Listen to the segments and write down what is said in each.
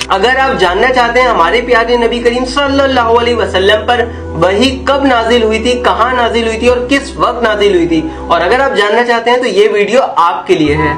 اگر آپ جاننا چاہتے ہیں ہمارے پیارے نبی کریم صلی اللہ علیہ وسلم پر وحی کب نازل ہوئی تھی، کہاں نازل ہوئی تھی اور کس وقت نازل ہوئی تھی، اور اگر آپ جاننا چاہتے ہیں تو یہ ویڈیو آپ کے لیے ہے۔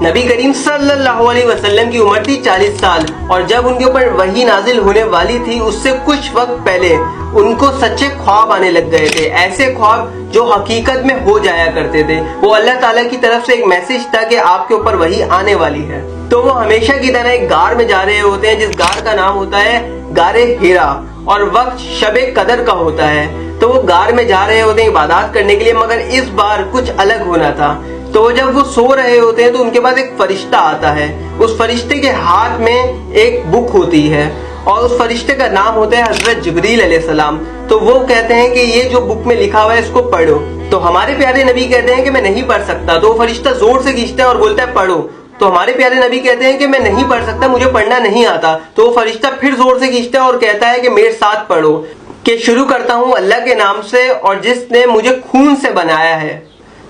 نبی کریم صلی اللہ علیہ وسلم کی عمر تھی 40 سال، اور جب ان کے اوپر وحی نازل ہونے والی تھی اس سے کچھ وقت پہلے ان کو سچے خواب آنے لگ گئے تھے، ایسے خواب جو حقیقت میں ہو جایا کرتے تھے۔ وہ اللہ تعالیٰ کی طرف سے ایک میسج تھا کہ آپ کے اوپر وحی آنے والی ہے۔ تو وہ ہمیشہ کی طرح ایک غار میں جا رہے ہوتے ہیں جس غار کا نام ہوتا ہے غار ہیرا، اور وقت شب قدر کا ہوتا ہے۔ تو وہ غار میں جا رہے ہوتے ہیں عبادات کرنے کے لیے، مگر اس بار کچھ الگ ہونا تھا۔ تو جب وہ سو رہے ہوتے ہیں تو ان کے پاس ایک فرشتہ آتا ہے، اس فرشتے کے ہاتھ میں ایک بک ہوتی ہے اور اس فرشتے کا نام ہوتا ہے حضرت جبریل علیہ السلام۔ تو وہ کہتے ہیں کہ یہ جو بک میں لکھا ہوا ہے اس کو پڑھو۔ تو ہمارے پیارے نبی کہتے ہیں کہ میں نہیں پڑھ سکتا، تو وہ فرشتہ زور سے کھینچتا ہے اور بولتا ہے پڑھو۔ تو ہمارے پیارے نبی کہتے ہیں کہ میں نہیں پڑھ سکتا، مجھے پڑھنا نہیں آتا۔ تو وہ فرشتہ پھر زور سے کھینچتا ہے اور کہتا ہے کہ میرے ساتھ پڑھو، کہ شروع کرتا ہوں اللہ کے نام سے اور جس نے مجھے خون سے بنایا ہے۔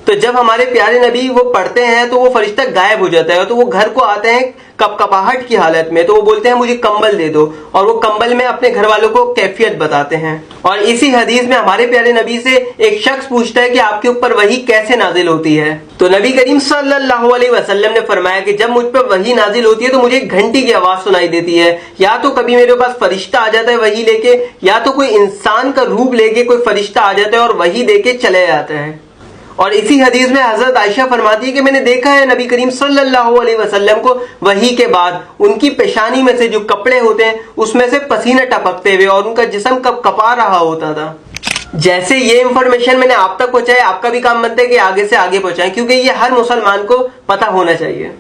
تو جب ہمارے پیارے نبی وہ پڑھتے ہیں تو وہ فرشتہ غائب ہو جاتا ہے، تو وہ گھر کو آتے ہیں کپکپاہٹ کی حالت میں۔ تو وہ بولتے ہیں مجھے کمبل دے دو، اور وہ کمبل میں اپنے گھر والوں کو کیفیت بتاتے ہیں۔ اور اسی حدیث میں ہمارے پیارے نبی سے ایک شخص پوچھتا ہے کہ آپ کے اوپر وحی کیسے نازل ہوتی ہے؟ تو نبی کریم صلی اللہ علیہ وسلم نے فرمایا کہ جب مجھ پر وحی نازل ہوتی ہے تو مجھے ایک گھنٹی کی آواز سنائی دیتی ہے، یا تو کبھی میرے پاس فرشتہ آ جاتا ہے وحی لے کے، یا تو کوئی انسان کا روپ لے کے کوئی فرشتہ آ جاتا ہے اور وحی دے کے چلے جاتا ہے۔ اور اسی حدیث میں حضرت عائشہ فرماتی ہے کہ میں نے دیکھا ہے نبی کریم صلی اللہ علیہ وسلم کو وحی کے بعد ان کی پیشانی میں سے جو کپڑے ہوتے ہیں اس میں سے پسینہ ٹپکتے ہوئے، اور ان کا جسم کپا رہا ہوتا تھا۔ جیسے یہ انفارمیشن میں نے آپ تک پہنچایا، آپ کا بھی کام بنتا ہے کہ آگے سے آگے پہنچائیں، کیونکہ یہ ہر مسلمان کو پتہ ہونا چاہیے۔